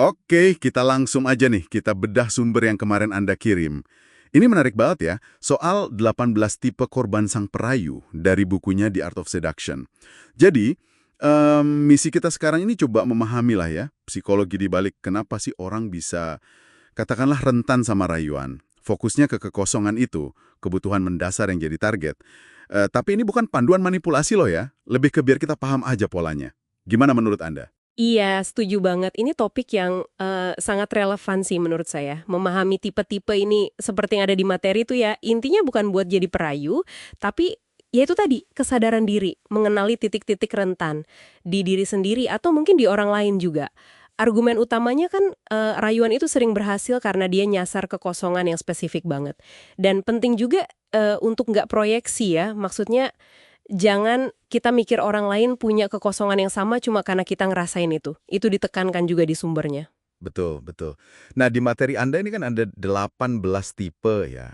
Oke, kita langsung aja nih, kita bedah sumber yang kemarin Anda kirim. Ini menarik banget ya, soal 18 tipe korban sang perayu dari bukunya The Art of Seduction. Jadi, misi kita sekarang ini coba memahami lah ya, psikologi di balik kenapa sih orang bisa, katakanlah rentan sama rayuan. Fokusnya ke kekosongan itu, kebutuhan mendasar yang jadi target. Tapi ini bukan panduan manipulasi loh ya, lebih ke biar kita paham aja polanya. Gimana menurut Anda? Iya, setuju banget. Ini topik yang sangat relevan sih menurut saya. Memahami tipe-tipe ini seperti yang ada di materi itu ya, intinya bukan buat jadi perayu, tapi ya itu tadi, kesadaran diri, mengenali titik-titik rentan di diri sendiri atau mungkin di orang lain juga. Argumen utamanya kan rayuan itu sering berhasil karena dia nyasar kekosongan yang spesifik banget. Dan penting juga untuk nggak proyeksi ya, maksudnya jangan kita mikir orang lain punya kekosongan yang sama cuma karena kita ngerasain itu. Itu ditekankan juga di sumbernya. Betul, betul. Nah, di materi Anda ini kan ada 18 tipe ya.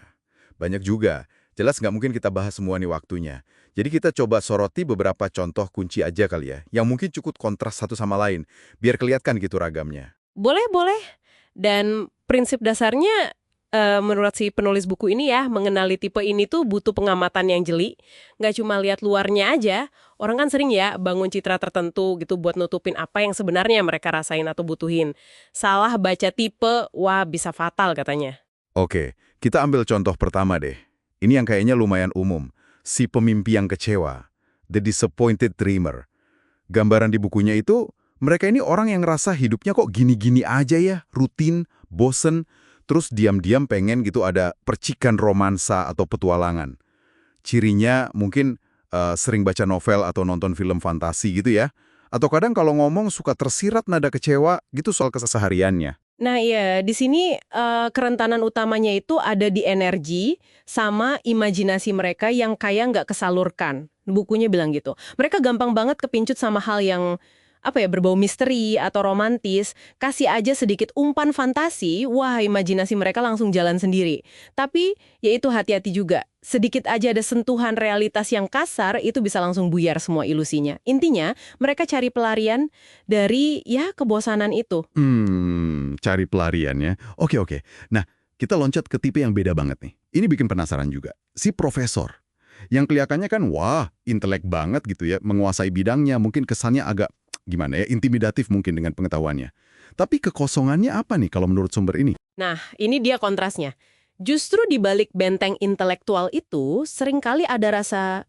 Banyak juga. Jelas nggak mungkin kita bahas semua nih waktunya. Jadi kita coba soroti beberapa contoh kunci aja kali ya, yang mungkin cukup kontras satu sama lain, biar kelihatan gitu ragamnya. Boleh, boleh. Dan prinsip dasarnya menurut si penulis buku ini ya, mengenali tipe ini tuh butuh pengamatan yang jeli. Nggak cuma lihat luarnya aja. Orang kan sering ya bangun citra tertentu gitu buat nutupin apa yang sebenarnya mereka rasain atau butuhin. Salah baca tipe, wah bisa fatal katanya. Oke, kita ambil contoh pertama deh. Ini yang kayaknya lumayan umum. Si pemimpi yang kecewa. The Disappointed Dreamer. Gambaran di bukunya itu, mereka ini orang yang ngerasa hidupnya kok gini-gini aja ya, rutin, bosen, terus diam-diam pengen gitu ada percikan romansa atau petualangan. Cirinya mungkin sering baca novel atau nonton film fantasi gitu ya. Atau kadang kalau ngomong suka tersirat nada kecewa gitu soal kesehariannya. Nah iya, di sini kerentanan utamanya itu ada di energi sama imajinasi mereka yang kayak nggak kesalurkan. Bukunya bilang gitu. Mereka gampang banget kepincut sama hal yang apa ya, berbau misteri atau romantis. Kasih aja sedikit umpan fantasi, wah imajinasi mereka langsung jalan sendiri. Tapi ya itu hati-hati juga. Sedikit aja ada sentuhan realitas yang kasar, itu bisa langsung buyar semua ilusinya. Intinya, mereka cari pelarian dari ya kebosanan itu. Cari pelarian ya. Oke, oke. Nah, kita loncat ke tipe yang beda banget nih. Ini bikin penasaran juga. Si profesor. Yang kelihatannya kan, wah, intelek banget gitu ya. Menguasai bidangnya, mungkin kesannya agak, gimana ya, intimidatif mungkin dengan pengetahuannya. Tapi kekosongannya apa nih kalau menurut sumber ini? Nah, ini dia kontrasnya. Justru di balik benteng intelektual itu, seringkali ada rasa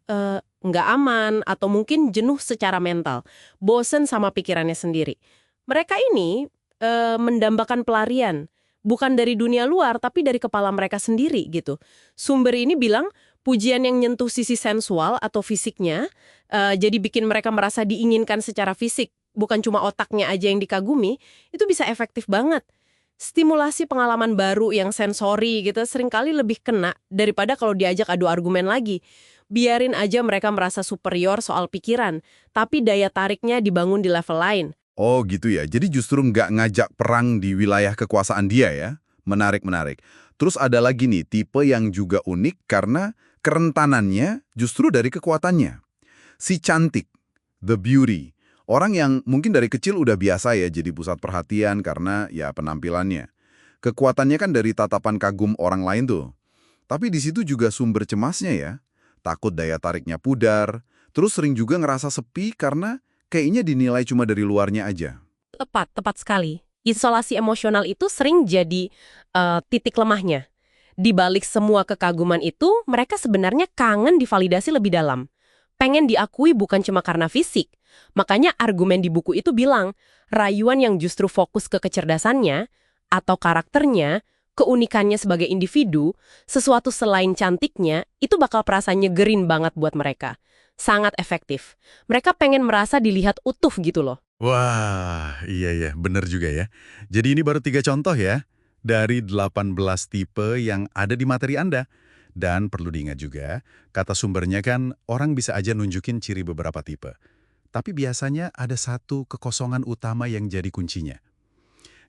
nggak aman atau mungkin jenuh secara mental. Bosen sama pikirannya sendiri. Mereka ini mendambakan pelarian. Bukan dari dunia luar, tapi dari kepala mereka sendiri gitu. Sumber ini bilang, pujian yang nyentuh sisi sensual atau fisiknya, jadi bikin mereka merasa diinginkan secara fisik, bukan cuma otaknya aja yang dikagumi, itu bisa efektif banget. Stimulasi pengalaman baru yang sensori gitu seringkali lebih kena daripada kalau diajak adu argumen lagi. Biarin aja mereka merasa superior soal pikiran, tapi daya tariknya dibangun di level lain. Oh gitu ya, jadi justru nggak ngajak perang di wilayah kekuasaan dia ya? Menarik, menarik. Terus ada lagi nih, tipe yang juga unik karena kerentanannya justru dari kekuatannya. Si cantik, the beauty. Orang yang mungkin dari kecil udah biasa ya jadi pusat perhatian karena ya penampilannya. Kekuatannya kan dari tatapan kagum orang lain tuh. Tapi di situ juga sumber cemasnya ya. Takut daya tariknya pudar, terus sering juga ngerasa sepi karena kayaknya dinilai cuma dari luarnya aja. Tepat, tepat sekali. Isolasi emosional itu sering jadi titik lemahnya. Di balik semua kekaguman itu, mereka sebenarnya kangen divalidasi lebih dalam. Pengen diakui bukan cuma karena fisik. Makanya argumen di buku itu bilang, rayuan yang justru fokus ke kecerdasannya, atau karakternya, keunikannya sebagai individu, sesuatu selain cantiknya, itu bakal perasa nyegerin banget buat mereka. Sangat efektif. Mereka pengen merasa dilihat utuh gitu loh. Wah, iya ya, bener juga ya. Jadi ini baru 3 contoh ya, dari 18 tipe yang ada di materi Anda. Dan perlu diingat juga, kata sumbernya kan orang bisa aja nunjukin ciri beberapa tipe. Tapi biasanya ada satu kekosongan utama yang jadi kuncinya.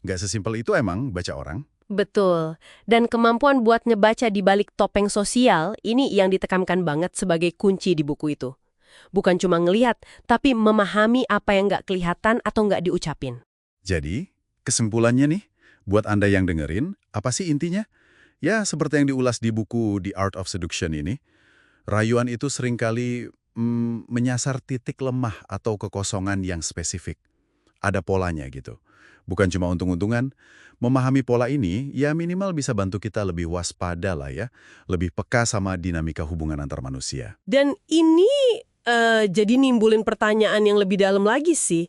Nggak sesimpel itu emang baca orang. Betul. Dan kemampuan buat ngebaca di balik topeng sosial, ini yang ditekankan banget sebagai kunci di buku itu. Bukan cuma ngelihat, tapi memahami apa yang nggak kelihatan atau nggak diucapin. Jadi, Kesimpulannya nih, buat Anda yang dengerin, apa sih intinya? Ya, seperti yang diulas di buku The Art of Seduction ini, rayuan itu seringkali menyasar titik lemah atau kekosongan yang spesifik. Ada polanya gitu. Bukan cuma untung-untungan, memahami pola ini ya minimal bisa bantu kita lebih waspada lah ya, lebih peka sama dinamika hubungan antar manusia. Dan ini jadi nimbulin pertanyaan yang lebih dalam lagi sih.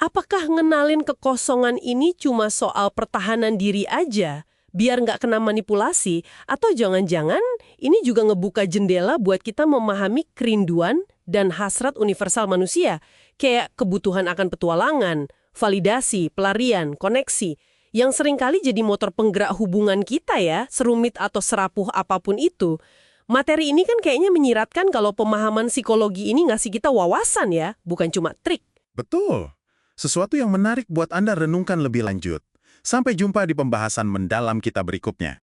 Apakah ngenalin kekosongan ini cuma soal pertahanan diri aja, biar nggak kena manipulasi? Atau jangan-jangan ini juga ngebuka jendela buat kita memahami kerinduan dan hasrat universal manusia, kayak kebutuhan akan petualangan, validasi, pelarian, koneksi, yang seringkali jadi motor penggerak hubungan kita ya, serumit atau serapuh apapun itu. Materi ini kan kayaknya menyiratkan kalau pemahaman psikologi ini ngasih kita wawasan ya, bukan cuma trik. Betul. Sesuatu yang menarik buat Anda renungkan lebih lanjut. Sampai jumpa di pembahasan mendalam kita berikutnya.